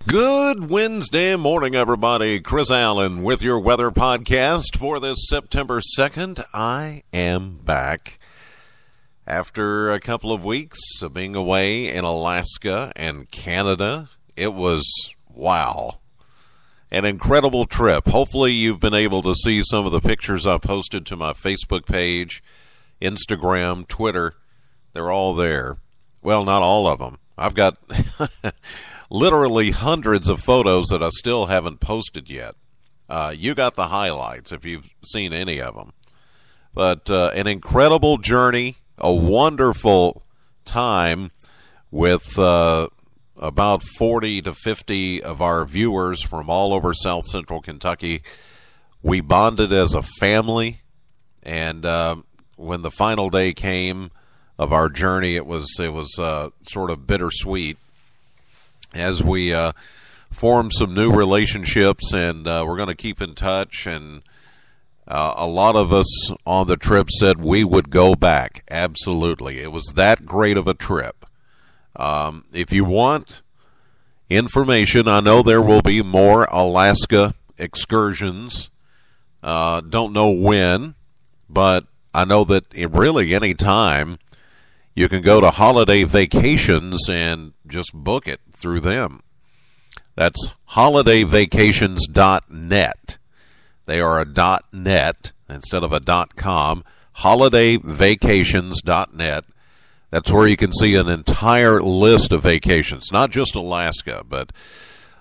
Good Wednesday morning, everybody. Chris Allen with your weather podcast for this September 2nd. I am back after a couple of weeks of being away in Alaska and Canada. It was, wow, an incredible trip. Hopefully you've been able to see some of the pictures I posted to my Facebook page, Instagram, Twitter. They're all there. Well, not all of them. I've got literally hundreds of photos that I still haven't posted yet. You got the highlights if you've seen any of them. But an incredible journey, a wonderful time with about 40 to 50 of our viewers from all over South Central Kentucky. We bonded as a family, and when the final day came of our journey, it was sort of bittersweet as we formed some new relationships, and we're going to keep in touch. And a lot of us on the trip said we would go back. Absolutely. It was that great of a trip. If you want information, I know there will be more Alaska excursions. Don't know when, but I know that really any time you can go to Holiday Vacations and just book it through them. That's holidayvacations.net. They are a .net instead of a .com. Holidayvacations.net. That's where you can see an entire list of vacations, not just Alaska, but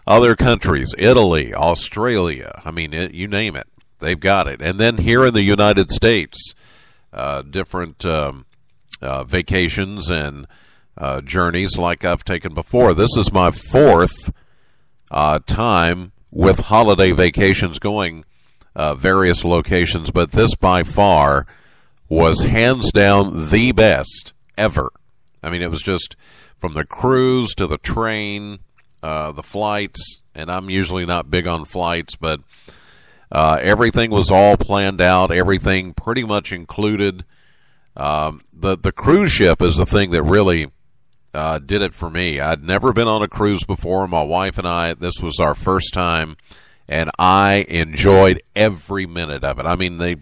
other countries, Italy, Australia. I mean, you name it. They've got it. And then here in the United States, different vacations and journeys like I've taken before. This is my fourth time with Holiday Vacations going various locations, but this by far was hands down the best ever. I mean, it was just from the cruise to the train, the flights, and I'm usually not big on flights, but everything was all planned out, everything pretty much included. The cruise ship is the thing that really did it for me. I'd never been on a cruise before. My wife and I, this was our first time, and I enjoyed every minute of it. I mean, they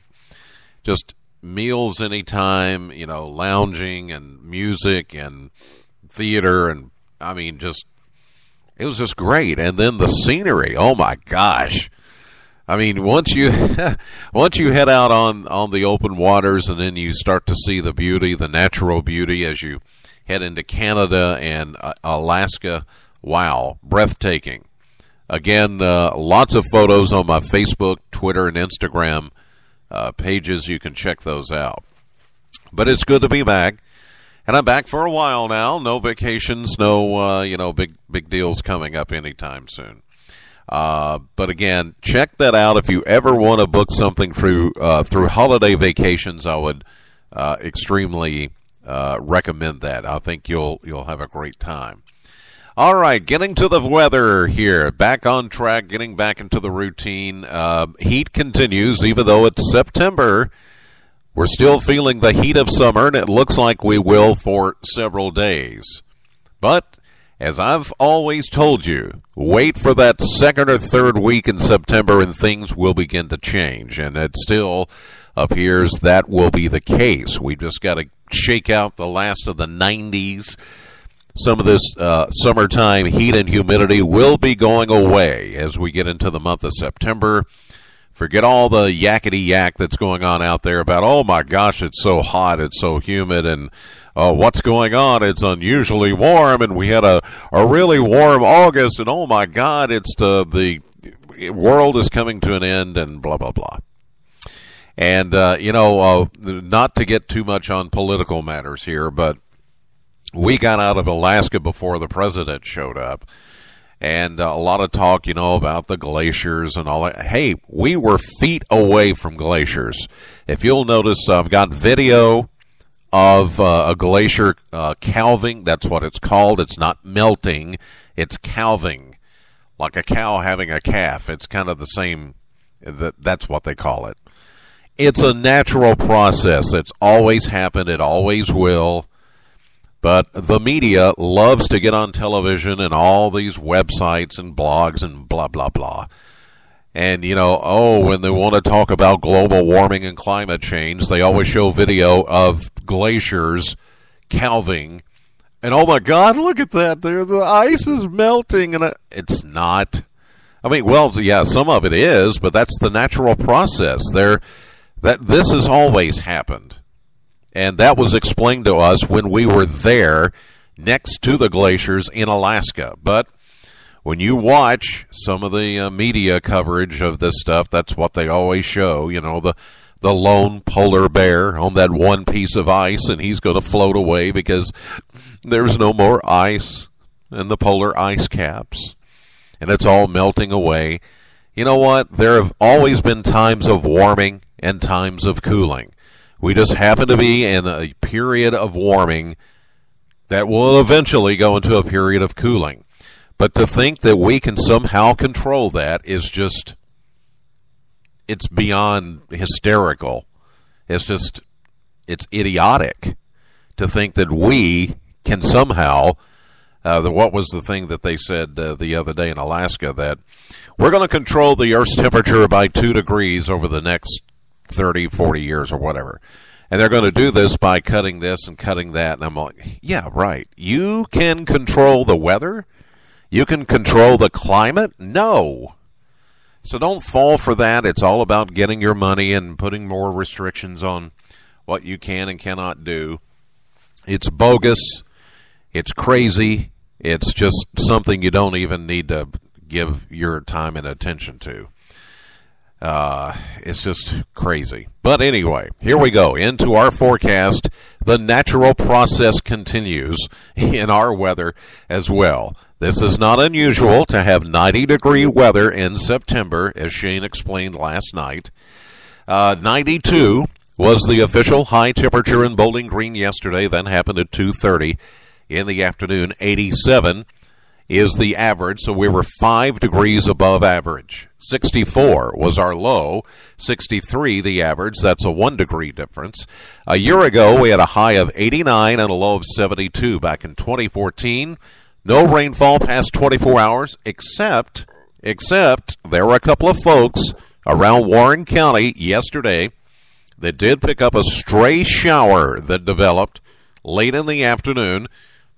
just meals anytime, lounging and music and theater, and I mean, it was just great. And then the scenery, oh my gosh. I mean, once you head out on the open waters, and then you start to see the beauty, the natural beauty as you head into Canada and Alaska, wow, breathtaking. Again, lots of photos on my Facebook, Twitter, and Instagram pages. You can check those out. But it's good to be back, and I'm back for a while now. No vacations, no big deals coming up anytime soon. But again, check that out. If you ever want to book something through Holiday Vacations, I would extremely recommend that. I think you'll have a great time. All right, getting to the weather here. Back on track, getting back into the routine. Heat continues, even though it's September. We're still feeling the heat of summer, and it looks like we will for several days. But as I've always told you, wait for that second or third week in September and things will begin to change. And it still appears that will be the case. We've just got to shake out the last of the 90s. Some of this summertime heat and humidity will be going away as we get into the month of September. Forget all the yakety yak that's going on out there about, oh my gosh, it's so hot, it's so humid, and what's going on? It's unusually warm, and we had a really warm August, and oh my God, it's the world is coming to an end, and blah, blah, blah. And, not to get too much on political matters here, but we got out of Alaska before the president showed up. And a lot of talk, about the glaciers and all that. Hey, we were feet away from glaciers. If you'll notice, I've got video of a glacier calving. That's what it's called. It's not melting. It's calving, like a cow having a calf. It's kind of the same. That's what they call it. It's a natural process. It's always happened. It always will. But the media loves to get on television and all these websites and blogs and blah, blah, blah. And, when they want to talk about global warming and climate change, they always show video of glaciers calving. And, oh, my God, look at that. The ice is melting. And it's not. I mean, well, yeah, some of it is, but that's the natural process. This has always happened. And that was explained to us when we were there next to the glaciers in Alaska. But when you watch some of the media coverage of this stuff, that's what they always show, the lone polar bear on that one piece of ice, and he's going to float away because there's no more ice in the polar ice caps, and it's all melting away. You know what? There have always been times of warming and times of cooling. We just happen to be in a period of warming that will eventually go into a period of cooling. But to think that we can somehow control that is just, it's beyond hysterical. It's idiotic to think that we can somehow, what was the thing that they said the other day in Alaska, that we're going to control the Earth's temperature by 2 degrees over the next 30, 40 years or whatever. And they're going to do this by cutting this and cutting that. And I'm like, yeah, right. You can control the weather? You can control the climate? No. So don't fall for that. It's all about getting your money and putting more restrictions on what you can and cannot do. It's bogus. It's crazy. It's just something you don't even need to give your time and attention to. It's just crazy. But anyway, here we go. Into our forecast. The natural process continues in our weather as well. This is not unusual to have 90-degree weather in September, as Shane explained last night. 92 was the official high temperature in Bowling Green yesterday. Then happened at 2:30 in the afternoon. 87 is the average, so we were 5 degrees above average. 64 was our low, 63 the average. That's a 1 degree difference. A year ago, we had a high of 89 and a low of 72 back in 2014. No rainfall past 24 hours, except there were a couple of folks around Warren County yesterday that did pick up a stray shower that developed late in the afternoon.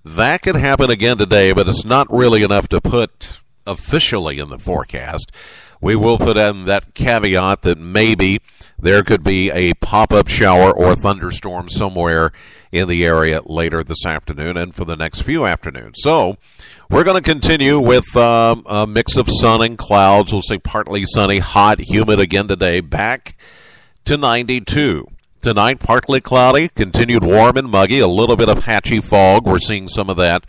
That could happen again today, but it's not really enough to put officially in the forecast. We will put in that caveat that maybe there could be a pop-up shower or thunderstorm somewhere in the area later this afternoon and for the next few afternoons. So we're going to continue with a mix of sun and clouds. We'll say partly sunny, hot, humid again today, back to 92. Tonight, partly cloudy, continued warm and muggy, a little bit of patchy fog. We're seeing some of that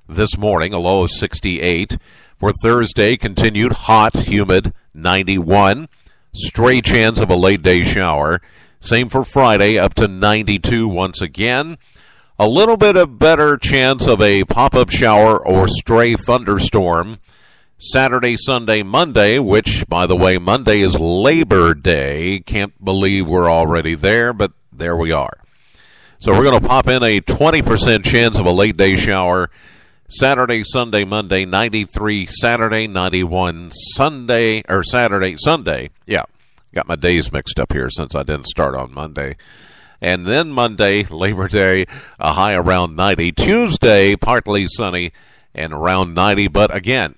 this morning, a low of 68. For Thursday, continued hot, humid, 91. Stray chance of a late-day shower. Same for Friday, up to 92 once again. A little bit of better chance of a pop-up shower or stray thunderstorm. Saturday, Sunday, Monday, which, by the way, Monday is Labor Day. Can't believe we're already there, but there we are. So we're going to pop in a 20% chance of a late-day shower. Saturday, Sunday, Monday, 93 Saturday, 91 Sunday, or Saturday, Sunday. Yeah, got my days mixed up here since I didn't start on Monday. And then Monday, Labor Day, a high around 90. Tuesday, partly sunny and around 90. But again,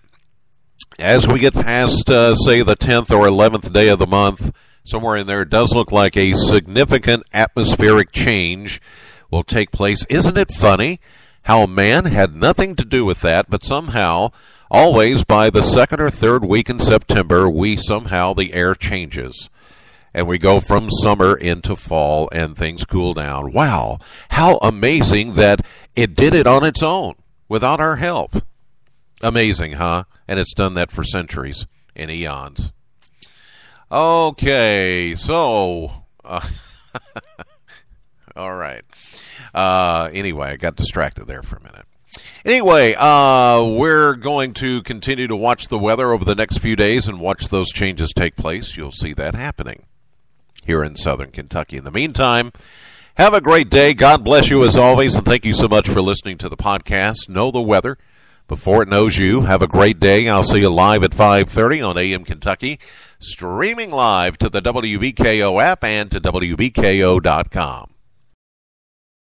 as we get past, say, the 10th or 11th day of the month, somewhere in there, it does look like a significant atmospheric change will take place. Isn't it funny how man had nothing to do with that, but somehow, always by the second or third week in September, the air changes. And we go from summer into fall and things cool down. Wow, how amazing that it did it on its own without our help. Amazing, huh? And it's done that for centuries and eons. Okay, so, all right. Anyway, I got distracted there for a minute. Anyway, we're going to continue to watch the weather over the next few days and watch those changes take place. You'll see that happening here in southern Kentucky. In the meantime, Have a great day. God bless you as always, and thank you so much for listening to the podcast. Know the weather before it knows you. Have a great day. I'll see you live at 5:30 on AM Kentucky, streaming live to the WBKO app and to WBKO.com.